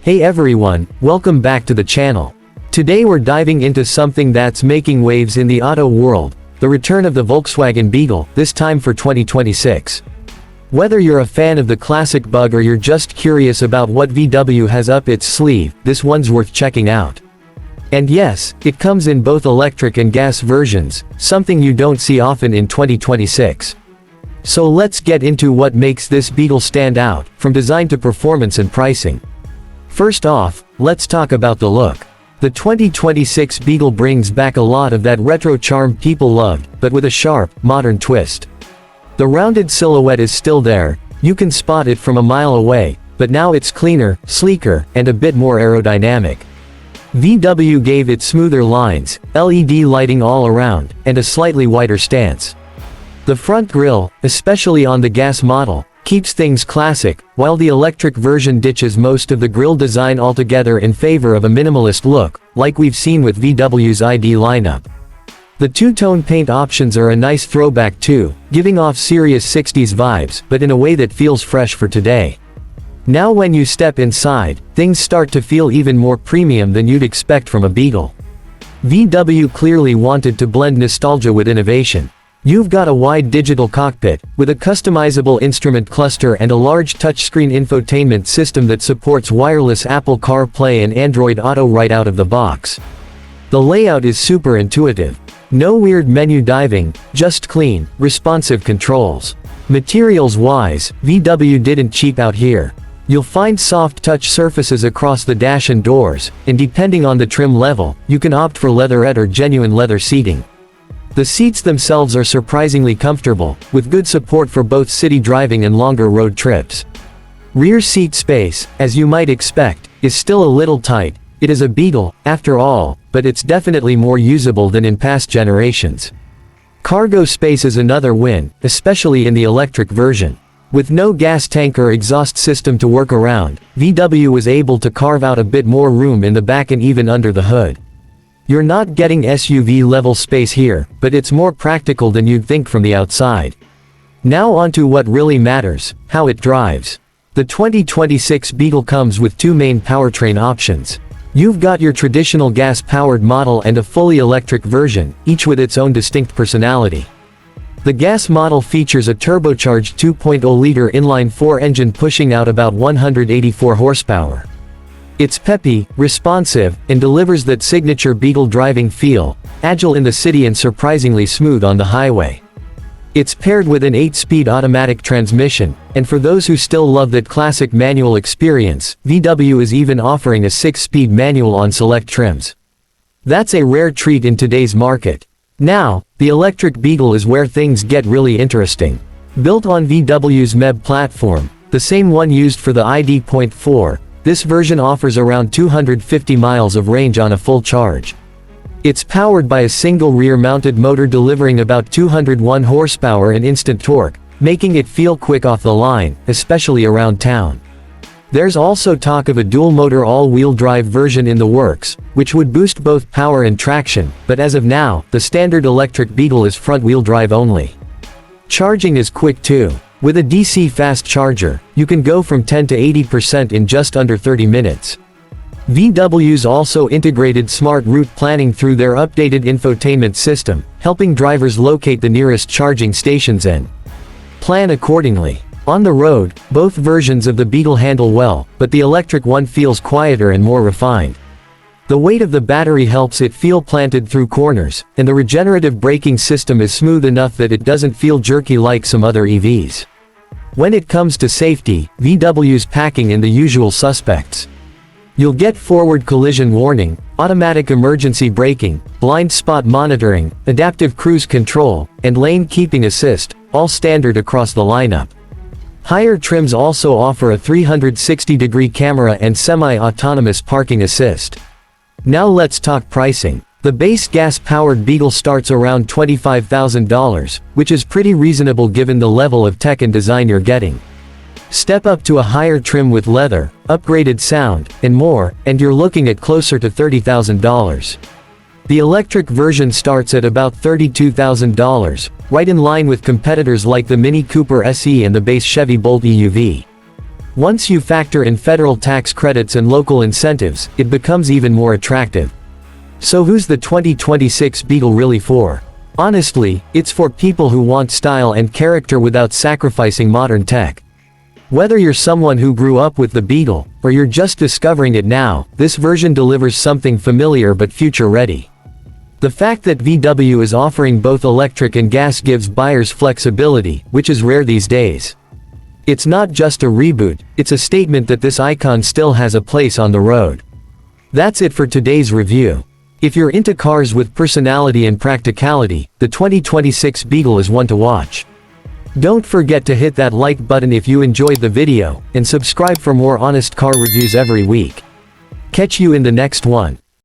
Hey everyone, welcome back to the channel. Today we're diving into something that's making waves in the auto world, the return of the Volkswagen Beetle, this time for 2026. Whether you're a fan of the classic bug or you're just curious about what VW has up its sleeve, this one's worth checking out. And yes, it comes in both electric and gas versions, something you don't see often in 2026. So let's get into what makes this Beetle stand out, from design to performance and pricing. First off, let's talk about the look. The 2026 Beetle brings back a lot of that retro charm people loved, but with a sharp, modern twist. The rounded silhouette is still there, you can spot it from a mile away, but now it's cleaner, sleeker, and a bit more aerodynamic. VW gave it smoother lines, LED lighting all around, and a slightly wider stance. The front grille, especially on the gas model, keeps things classic, while the electric version ditches most of the grille design altogether in favor of a minimalist look, like we've seen with VW's ID lineup. The two-tone paint options are a nice throwback too, giving off serious 60s vibes, but in a way that feels fresh for today. Now when you step inside, things start to feel even more premium than you'd expect from a Beetle. VW clearly wanted to blend nostalgia with innovation. You've got a wide digital cockpit, with a customizable instrument cluster and a large touchscreen infotainment system that supports wireless Apple CarPlay and Android Auto right out of the box. The layout is super intuitive. No weird menu diving, just clean, responsive controls. Materials-wise, VW didn't cheap out here. You'll find soft touch surfaces across the dash and doors, and depending on the trim level, you can opt for leatherette or genuine leather seating. The seats themselves are surprisingly comfortable, with good support for both city driving and longer road trips. Rear seat space, as you might expect, is still a little tight. It is a Beetle, after all, but it's definitely more usable than in past generations. Cargo space is another win, especially in the electric version. With no gas tank or exhaust system to work around, VW was able to carve out a bit more room in the back and even under the hood. You're not getting SUV-level space here, but it's more practical than you'd think from the outside. Now onto what really matters, how it drives. The 2026 Beetle comes with two main powertrain options. You've got your traditional gas-powered model and a fully electric version, each with its own distinct personality. The gas model features a turbocharged 2.0-liter inline-4 engine pushing out about 184 horsepower. It's peppy, responsive, and delivers that signature Beetle driving feel, agile in the city and surprisingly smooth on the highway. It's paired with an 8-speed automatic transmission, and for those who still love that classic manual experience, VW is even offering a 6-speed manual on select trims. That's a rare treat in today's market. Now, the electric Beetle is where things get really interesting. Built on VW's MEB platform, the same one used for the ID.4, this version offers around 250 miles of range on a full charge. It's powered by a single rear-mounted motor delivering about 201 horsepower and instant torque, making it feel quick off the line, especially around town. There's also talk of a dual-motor all-wheel drive version in the works, which would boost both power and traction, but as of now, the standard electric Beetle is front-wheel drive only. Charging is quick too. With a DC fast charger, you can go from 10 to 80% in just under 30 minutes. VW's also integrated smart route planning through their updated infotainment system, helping drivers locate the nearest charging stations and plan accordingly. On the road, both versions of the Beetle handle well, but the electric one feels quieter and more refined. The weight of the battery helps it feel planted through corners, and the regenerative braking system is smooth enough that it doesn't feel jerky like some other EVs. When it comes to safety, VW's packing in the usual suspects. You'll get forward collision warning, automatic emergency braking, blind spot monitoring, adaptive cruise control, and lane keeping assist, all standard across the lineup. Higher trims also offer a 360-degree camera and semi-autonomous parking assist. Now let's talk pricing. The base gas-powered Beetle starts around $25,000, which is pretty reasonable given the level of tech and design you're getting. Step up to a higher trim with leather, upgraded sound, and more, and you're looking at closer to $30,000. The electric version starts at about $32,000, right in line with competitors like the Mini Cooper SE and the base Chevy Bolt EUV. Once you factor in federal tax credits and local incentives, it becomes even more attractive. So who's the 2026 Beetle really for? Honestly, it's for people who want style and character without sacrificing modern tech. Whether you're someone who grew up with the Beetle, or you're just discovering it now, this version delivers something familiar but future-ready. The fact that VW is offering both electric and gas gives buyers flexibility, which is rare these days. It's not just a reboot, it's a statement that this icon still has a place on the road. That's it for today's review. If you're into cars with personality and practicality, the 2026 Beetle is one to watch. Don't forget to hit that like button if you enjoyed the video, and subscribe for more honest car reviews every week. Catch you in the next one.